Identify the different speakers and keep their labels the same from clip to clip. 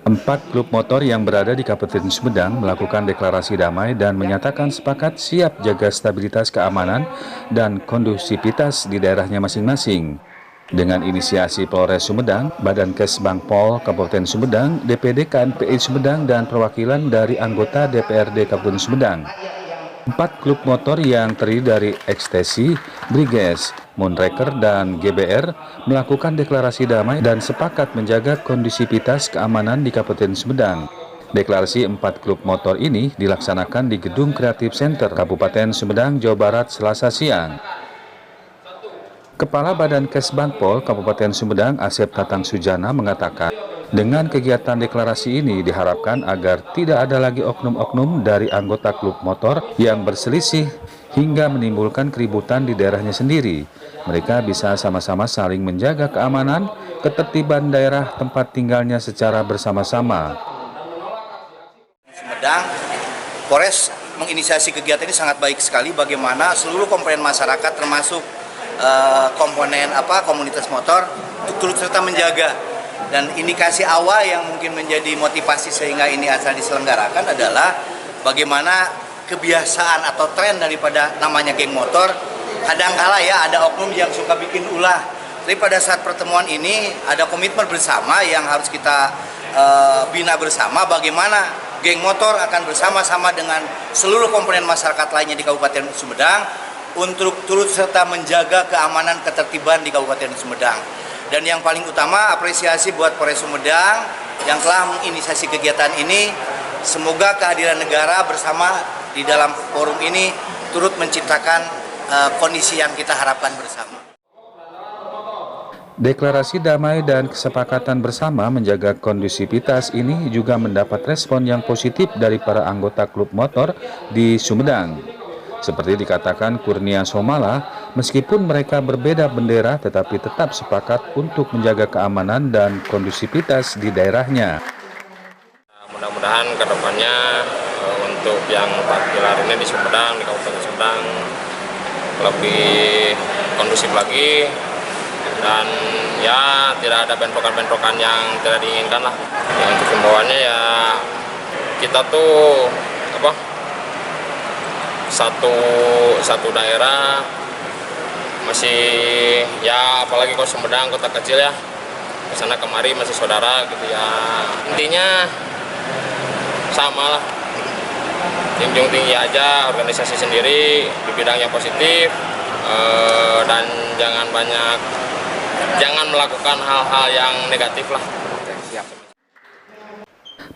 Speaker 1: Empat klub motor yang berada di Kabupaten Sumedang melakukan deklarasi damai dan menyatakan sepakat siap jaga stabilitas keamanan dan kondusivitas di daerahnya masing-masing. Dengan inisiasi Polres Sumedang, Badan Kesbangpol Kabupaten Sumedang, DPD KNPI Sumedang, dan perwakilan dari anggota DPRD Kabupaten Sumedang. Empat klub motor yang terdiri dari Ekstasi, Briges, Moonraker, dan GBR melakukan deklarasi damai dan sepakat menjaga kondusivitas keamanan di Kabupaten Sumedang. Deklarasi empat klub motor ini dilaksanakan di Gedung Kreatif Center Kabupaten Sumedang, Jawa Barat, Selasa siang. Kepala Badan Kesbangpol Kabupaten Sumedang, Asep Tatang Sujana, mengatakan, dengan kegiatan deklarasi ini diharapkan agar tidak ada lagi oknum-oknum dari anggota klub motor yang berselisih hingga menimbulkan keributan di daerahnya sendiri. Mereka bisa sama-sama saling menjaga keamanan, ketertiban daerah tempat tinggalnya secara bersama-sama.
Speaker 2: Sumedang, Polres menginisiasi kegiatan ini sangat baik sekali bagaimana seluruh komponen masyarakat termasuk komponen komunitas motor turut serta menjaga. Dan indikasi awal yang mungkin menjadi motivasi sehingga ini asal diselenggarakan adalah bagaimana kebiasaan atau tren daripada namanya geng motor. Kadangkala ya ada oknum yang suka bikin ulah. Tapi pada saat pertemuan ini ada komitmen bersama yang harus kita bina bersama bagaimana geng motor akan bersama-sama dengan seluruh komponen masyarakat lainnya di Kabupaten Sumedang untuk turut serta menjaga keamanan ketertiban di Kabupaten Sumedang. Dan yang paling utama apresiasi buat Polres Sumedang yang telah menginisiasi kegiatan ini. Semoga kehadiran negara bersama di dalam forum ini turut menciptakan kondisi yang kita harapkan bersama.
Speaker 1: Deklarasi damai dan kesepakatan bersama menjaga kondusivitas ini juga mendapat respon yang positif dari para anggota klub motor di Sumedang. Seperti dikatakan Kurnia Somala, meskipun mereka berbeda bendera tetapi tetap sepakat untuk menjaga keamanan dan kondusivitas di daerahnya.
Speaker 3: Mudah-mudahan kedepannya untuk yang 4 pilar ini di Sumedang, di Kabupaten Sumedang lebih kondusif lagi dan ya tidak ada bentrokan-bentrokan yang tidak diinginkan lah. Yang untuk himbauannya ya kita tuh satu daerah masih ya, apalagi kalau Sumedang kota kecil ya, kesana kemari masih saudara gitu ya. Intinya sama lah, junjung tinggi aja organisasi sendiri di bidang yang positif, dan jangan melakukan hal-hal yang negatif lah.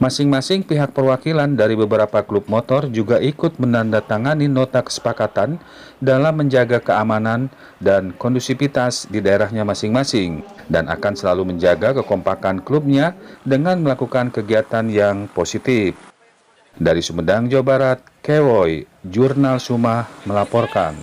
Speaker 1: Masing-masing pihak perwakilan dari beberapa klub motor juga ikut menandatangani nota kesepakatan dalam menjaga keamanan dan kondusivitas di daerahnya masing-masing dan akan selalu menjaga kekompakan klubnya dengan melakukan kegiatan yang positif. Dari Sumedang, Jawa Barat, Kewoy, Jurnal Sumah melaporkan.